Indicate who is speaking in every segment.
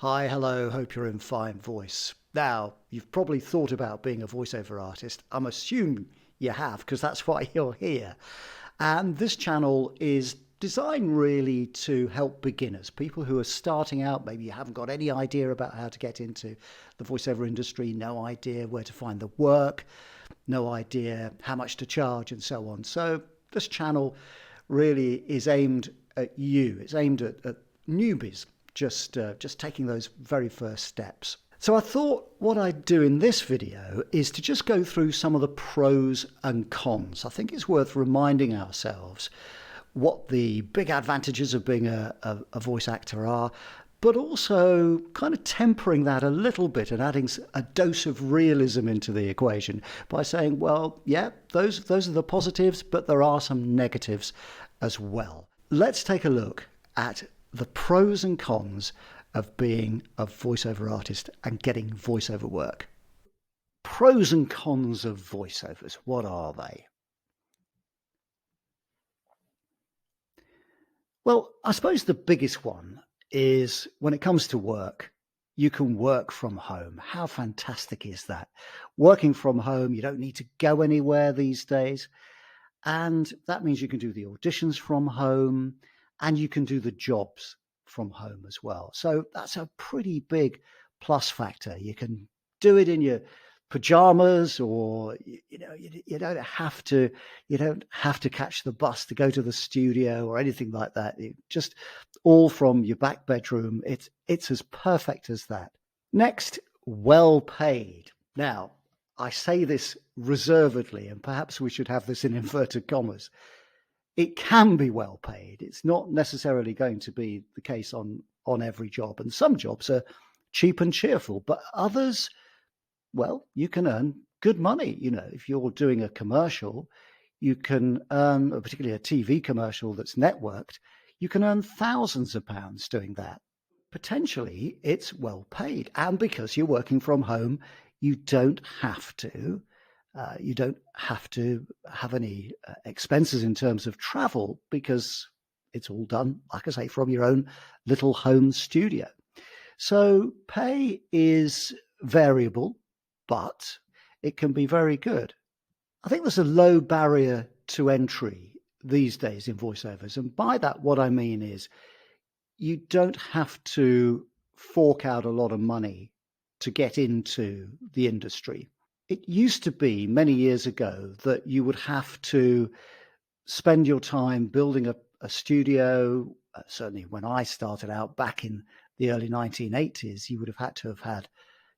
Speaker 1: Hi, hello, hope you're in fine voice. Now, you've probably thought about being a voiceover artist. I'm assuming you have, because that's why you're here. And this channel is designed really to help beginners, people who are starting out. Maybe you haven't got any idea about how to get into the voiceover industry, no idea where to find the work, no idea how much to charge, and so on. So this channel really is aimed at you. It's aimed at newbies, just taking those very first steps. So I thought what I'd do in this video is to just go through some of the pros and cons. I think it's worth reminding ourselves what the big advantages of being a voice actor are, but also kind of tempering that a little bit and adding a dose of realism into the equation by saying, well, yeah, those are the positives, but there are some negatives as well. Let's take a look at the pros and cons of being a voiceover artist and getting voiceover work. Pros and cons of voiceovers, what are they? Well, I suppose the biggest one is when it comes to work, you can work from home. How fantastic is that? Working from home, you don't need to go anywhere these days. And that means you can do the auditions from home and you can do the jobs from home as well. So that's a pretty big plus factor. You can do it in your pajamas, or you don't have to catch the bus to go to the studio or anything like that. Just all from your back bedroom. It's as perfect as that. Next, well paid. Now, I say this reservedly, and perhaps we should have this in inverted commas. It can be well paid. It's not necessarily going to be the case on every job. And some jobs are cheap and cheerful, but others, well, you can earn good money. If you're doing a commercial, you can earn, particularly a TV commercial that's networked, you can earn thousands of pounds doing that. Potentially, it's well paid. And because you're working from home, you don't have to have any expenses in terms of travel, because it's all done, like I say, from your own little home studio. So pay is variable, but it can be very good. I think there's a low barrier to entry these days in voiceovers. And by that, what I mean is you don't have to fork out a lot of money to get into the industry. It used to be many years ago that you would have to spend your time building a studio. Certainly when I started out back in the early 1980s, you would have had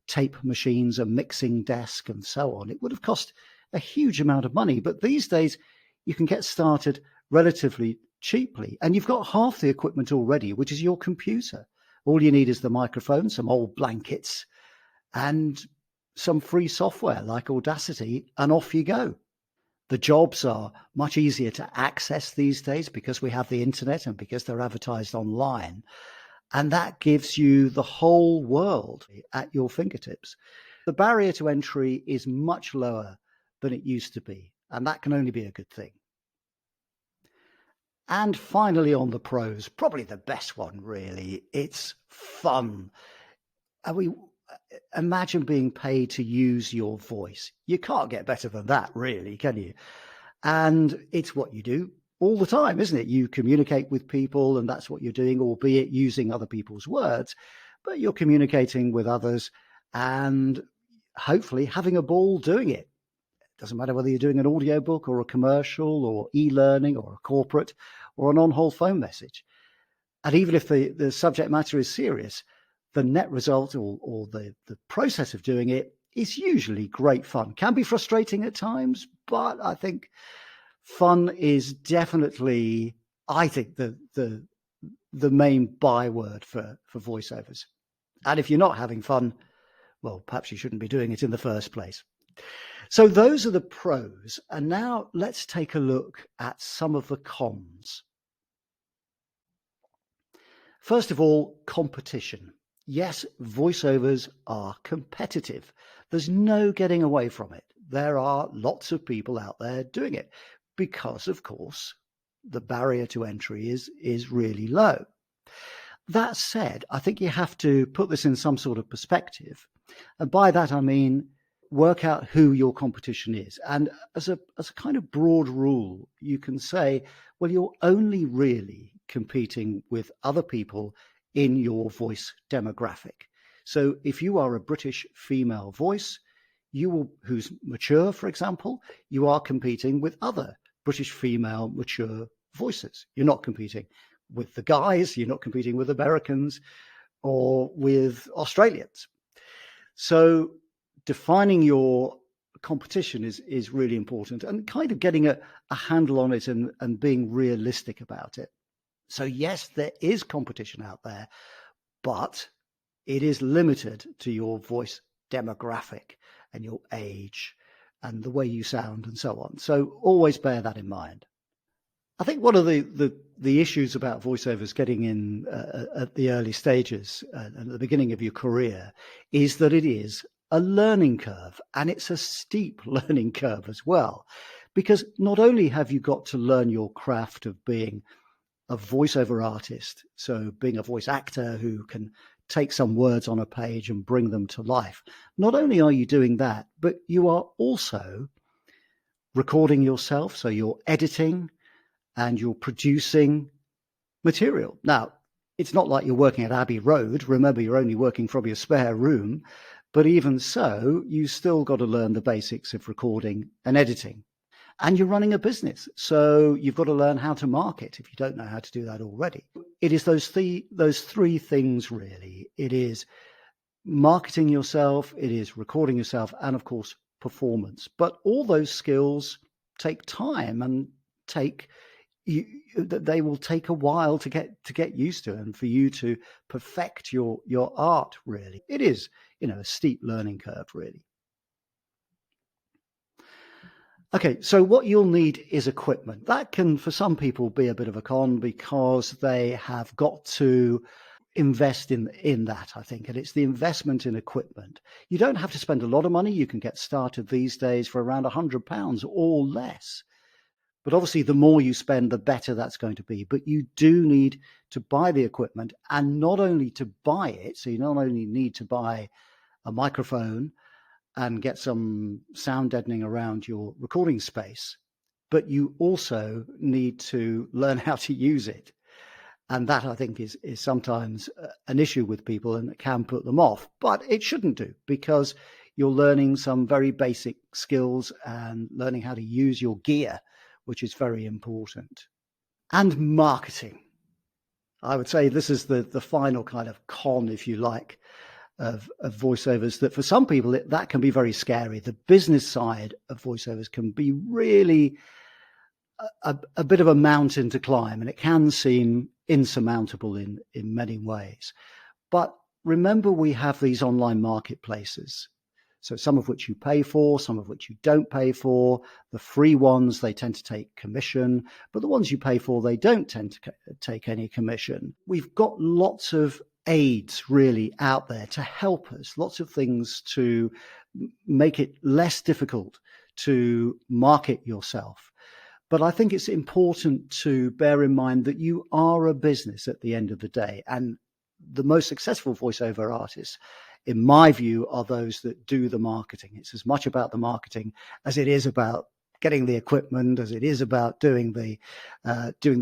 Speaker 1: tape machines, a mixing desk, and so on. It would have cost a huge amount of money. But these days, you can get started relatively cheaply. And you've got half the equipment already, which is your computer. All you need is the microphone, some old blankets, and some free software like Audacity, and off you go. The jobs are much easier to access these days because we have the internet and because they're advertised online. And that gives you the whole world at your fingertips. The barrier to entry is much lower than it used to be, and that can only be a good thing. And finally, on the pros, probably the best one, really, it's fun. Imagine being paid to use your voice. You can't get better than that, really, can you? And it's what you do all the time, isn't it? You communicate with people, and that's what you're doing, albeit using other people's words, but you're communicating with others and hopefully having a ball doing it. It doesn't matter whether you're doing an audiobook or a commercial or e-learning or a corporate or an on-hold phone message. And even if the subject matter is serious, the net result or the process of doing it is usually great fun. Can be frustrating at times, but I think fun is definitely, I think, the main byword for voiceovers. And if you're not having fun, well, perhaps you shouldn't be doing it in the first place. So those are the pros. And now let's take a look at some of the cons. First of all, competition. Yes, voiceovers are competitive. There's no getting away from it. There are lots of people out there doing it because, of course, the barrier to entry is really low. That said, I think you have to put this in some sort of perspective. And by that, I mean, work out who your competition is. And as a kind of broad rule, you can say, well, you're only really competing with other people in your voice demographic. So if you are a British female voice, who's mature, for example, you are competing with other British female mature voices. You're not competing with the guys, you're not competing with Americans or with Australians. So defining your competition is really important, and kind of getting a handle on it and being realistic about it. So yes, there is competition out there, but it is limited to your voice demographic and your age and the way you sound and so on. So always bear that in mind. I think one of the issues about voiceovers getting in at the early stages and at the beginning of your career is that it is a learning curve, and it's a steep learning curve as well, because not only have you got to learn your craft of being a voiceover artist, so being a voice actor who can take some words on a page and bring them to life. Not only are you doing that, but you are also recording yourself, so you're editing and you're producing material. Now, it's not like you're working at Abbey Road. Remember, you're only working from your spare room. But even so, you still got to learn the basics of recording and editing. And you're running a business, so you've got to learn how to market if you don't know how to do that already. It is those three things, really. It is marketing yourself, it is recording yourself, and of course, performance. But all those skills take time and they will take a while to get used to, and for you to perfect your art. Really, it is a steep learning curve, really. Okay, so what you'll need is equipment. That can, for some people, be a bit of a con because they have got to invest in that, I think, and it's the investment in equipment. You don't have to spend a lot of money. You can get started these days for around £100 or less. But obviously, the more you spend, the better that's going to be. But you do need to buy the equipment, and not only to buy it, so you not only need to buy a microphone and get some sound deadening around your recording space, but you also need to learn how to use it. And that, I think, is sometimes an issue with people, and it can put them off. But it shouldn't do, because you're learning some very basic skills and learning how to use your gear, which is very important. And marketing. I would say this is the final kind of con, if you like, of voiceovers, that for some people that can be very scary. The business side of voiceovers can be really a bit of a mountain to climb, and it can seem insurmountable in many ways. But remember, we have these online marketplaces, so some of which you pay for, some of which you don't pay for. The free ones, they tend to take commission, but the ones you pay for, they don't tend to take any commission. We've got lots of aids really out there to help us, lots of things to make it less difficult to market yourself. But I think it's important to bear in mind that you are a business at the end of the day, and the most successful voiceover artists, in my view, are those that do the marketing. It's as much about the marketing as it is about getting the equipment, as it is about doing the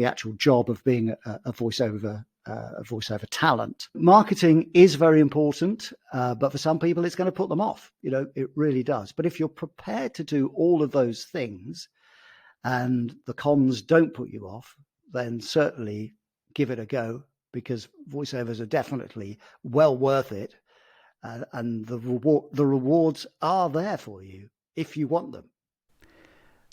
Speaker 1: actual job of being a voiceover talent. Marketing is very important, but for some people, it's going to put them off. It really does. But if you're prepared to do all of those things, and the cons don't put you off, then certainly give it a go, because voiceovers are definitely well worth it. And the rewards are there for you if you want them.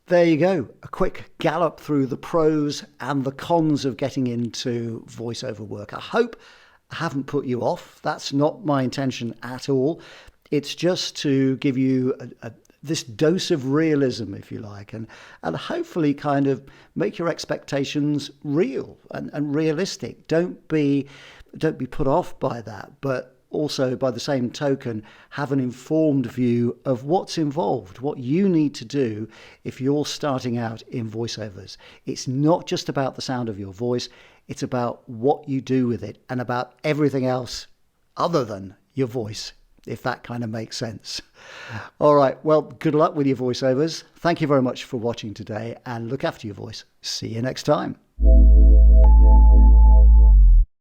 Speaker 1: There you go, a quick gallop through the pros and the cons of getting into voiceover work. I hope I haven't put you off. That's not my intention at all. It's just to give you this dose of realism, if you like, and hopefully kind of make your expectations real and realistic. Don't be put off by that, but also, by the same token, have an informed view of what's involved, what you need to do if you're starting out in voiceovers. It's not just about the sound of your voice. It's about what you do with it and about everything else other than your voice, if that kind of makes sense. All right. Well, good luck with your voiceovers. Thank you very much for watching today, and look after your voice. See you next time.